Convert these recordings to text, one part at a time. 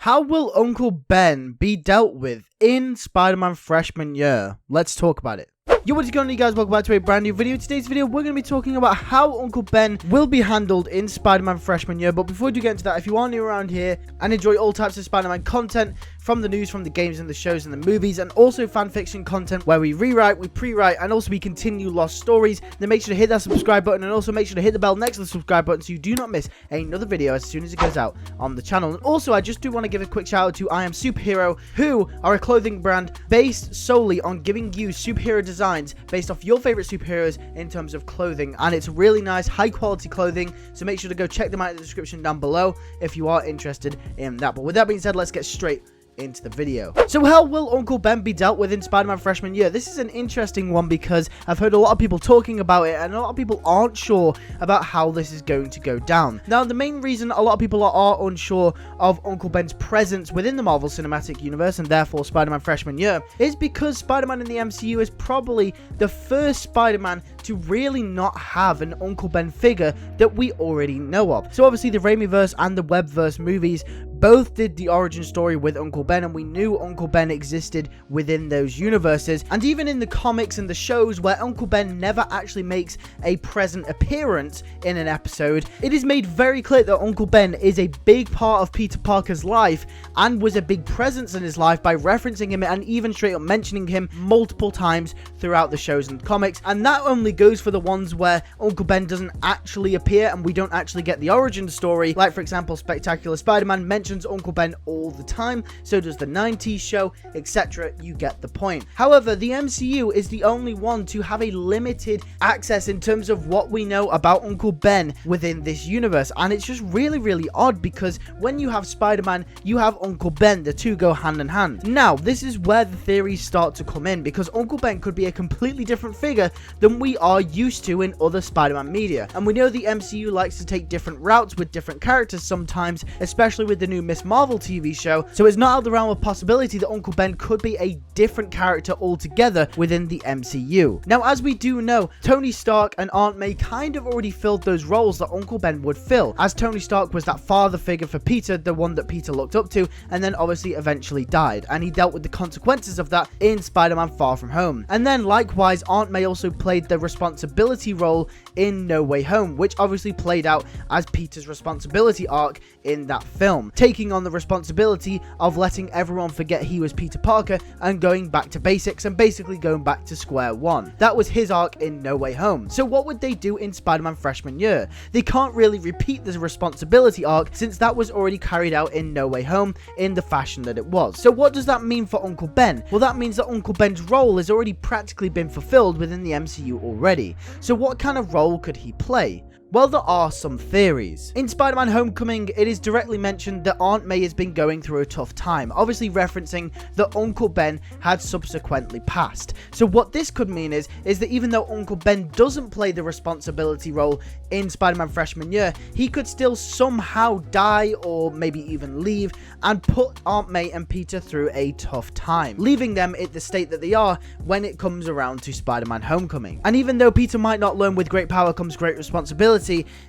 How will Uncle Ben be dealt with in Spider-Man freshman year? Let's talk about it. Yo, what's going on, you guys? Welcome back to a brand new video. In today's video, we're going to be talking about how Uncle Ben will be handled in Spider-Man freshman year. But before we do get into that, if you are new around here and enjoy all types of Spider-Man content, from the news, from the games and the shows and the movies, and also fan fiction content where we rewrite, we pre-write, and also we continue lost stories, then make sure to hit that subscribe button, and also make sure to hit the bell next to the subscribe button so you do not miss another video as soon as it goes out on the channel. And also, I just do want to give a quick shout out to I Am Superhero, who are a clothing brand based solely on giving you superhero designs based off your favorite superheroes in terms of clothing, and it's really nice, high quality clothing, so make sure to go check them out in the description down below if you are interested in that. But with that being said, let's get straight into the video. So how will Uncle Ben be dealt with in Spider-Man freshman year? This is an interesting one because I've heard a lot of people talking about it, and a lot of people aren't sure about how this is going to go down. Now, the main reason a lot of people are unsure of Uncle Ben's presence within the Marvel Cinematic Universe, and therefore Spider-Man freshman year, is because Spider-Man in the MCU is probably the first Spider-Man to really not have an Uncle Ben figure that we already know of. So obviously the Raimiverse and the Webverse movies both did the origin story with Uncle Ben, and we knew Uncle Ben existed within those universes. And even in the comics and the shows where Uncle Ben never actually makes a present appearance in an episode, it is made very clear that Uncle Ben is a big part of Peter Parker's life and was a big presence in his life by referencing him and even straight up mentioning him multiple times throughout the shows and comics. And that only goes for the ones where Uncle Ben doesn't actually appear and we don't actually get the origin story. Like, for example, Spectacular Spider-Man mentions Uncle Ben all the time, so does the 90s show, etc. You get the point. However, the MCU is the only one to have a limited access in terms of what we know about Uncle Ben within this universe, and it's just really odd because when you have Spider-Man, you have Uncle Ben. The two go hand in hand. Now, this is where the theories start to come in, because Uncle Ben could be a completely different figure than we are used to in other Spider-Man media, and we know the MCU likes to take different routes with different characters sometimes, especially with the new Miss Marvel TV show, so it's not out of the realm of possibility that Uncle Ben could be a different character altogether within the MCU. Now, as we do know, Tony Stark and Aunt May kind of already filled those roles that Uncle Ben would fill, as Tony Stark was that father figure for Peter, the one that Peter looked up to, and then obviously eventually died, and he dealt with the consequences of that in Spider-Man Far From Home. And then likewise, Aunt May also played the responsibility role in No Way Home, which obviously played out as Peter's responsibility arc in that film, taking on the responsibility of letting everyone forget he was Peter Parker and going back to basics and basically going back to square one. That was his arc in No Way Home. So what would they do in Spider-Man freshman year? They can't really repeat this responsibility arc since that was already carried out in No Way Home in the fashion that it was. So what does that mean for Uncle Ben? Well, that means that Uncle Ben's role has already practically been fulfilled within the MCU already. So what kind of role could he play? Well, there are some theories. In Spider-Man Homecoming, it is directly mentioned that Aunt May has been going through a tough time, obviously referencing that Uncle Ben had subsequently passed. So what this could mean is that even though Uncle Ben doesn't play the responsibility role in Spider-Man freshman year, he could still somehow die or maybe even leave and put Aunt May and Peter through a tough time, leaving them in the state that they are when it comes around to Spider-Man Homecoming. And even though Peter might not learn with great power comes great responsibility,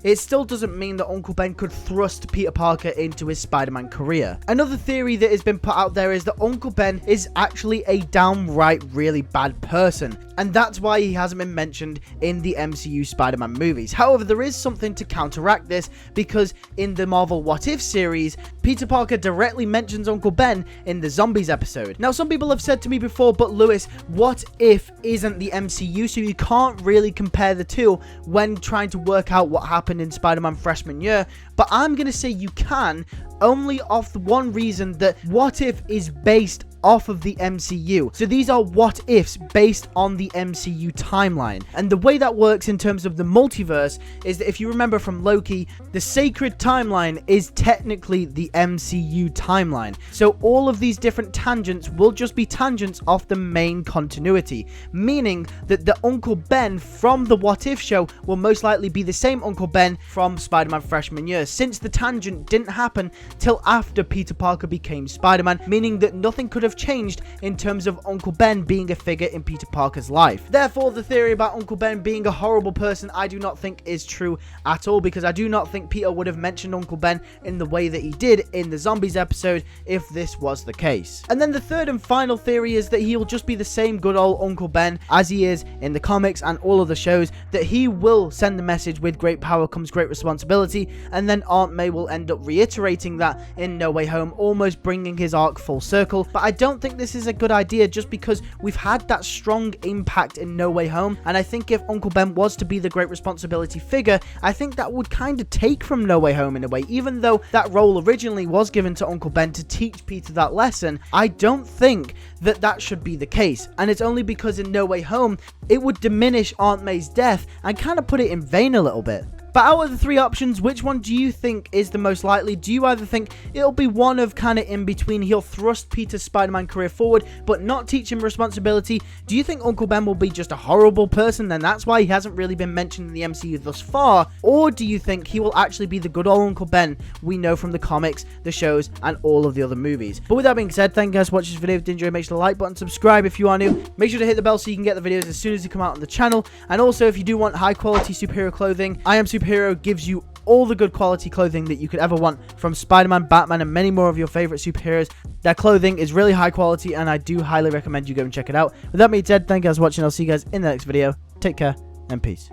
it still doesn't mean that Uncle Ben could thrust Peter Parker into his Spider-Man career. Another theory that has been put out there is that Uncle Ben is actually a downright really bad person, and that's why he hasn't been mentioned in the MCU Spider-Man movies. However, there is something to counteract this, because in the Marvel What If series, Peter Parker directly mentions Uncle Ben in the Zombies episode. Now, some people have said to me before, but Lewis, What If isn't the MCU, so you can't really compare the two when trying to work out what happened in Spider-Man freshman year. But I'm going to say you can, only off the one reason that What If is based off of the MCU. So these are what ifs based on the MCU timeline. And the way that works in terms of the multiverse is that if you remember from Loki, the sacred timeline is technically the MCU timeline. So all of these different tangents will just be tangents off the main continuity, meaning that the Uncle Ben from the What If show will most likely be the same Uncle Ben from Spider-Man freshman year, since the tangent didn't happen till after Peter Parker became Spider-Man, meaning that nothing could have have changed in terms of Uncle Ben being a figure in Peter Parker's life. Therefore, the theory about Uncle Ben being a horrible person I do not think is true at all, because I do not think Peter would have mentioned Uncle Ben in the way that he did in the zombies episode if this was the case. And then the third and final theory is that he'll just be the same good old Uncle Ben as he is in the comics and all of the shows, that he will send the message with great power comes great responsibility, and then Aunt May will end up reiterating that in No Way Home, almost bringing his arc full circle. But I don't think this is a good idea, just because we've had that strong impact in No Way Home, and I think if Uncle Ben was to be the great responsibility figure, I think that would kind of take from No Way Home in a way. Even though that role originally was given to Uncle Ben to teach Peter that lesson, I don't think that that should be the case, and it's only because in No Way Home it would diminish Aunt May's death and kind of put it in vain a little bit. But out of the three options, which one do you think is the most likely? Do you either think it'll be one of kind of in between, he'll thrust Peter's Spider-Man career forward but not teach him responsibility? Do you think Uncle Ben will be just a horrible person and that's why he hasn't really been mentioned in the MCU thus far? Or do you think he will actually be the good old Uncle Ben we know from the comics, the shows, and all of the other movies? But with that being said, thank you guys for watching this video. If you did enjoy, make sure to like button, subscribe if you are new. Make sure to hit the bell so you can get the videos as soon as they come out on the channel. And also, if you do want high quality superhero clothing, I Am Superhero gives you all the good quality clothing that you could ever want from Spider-Man, Batman, and many more of your favorite superheroes. Their clothing is really high quality, and I do highly recommend you go and check it out. With that being said, thank you guys for watching. I'll see you guys in the next video. Take care, and peace.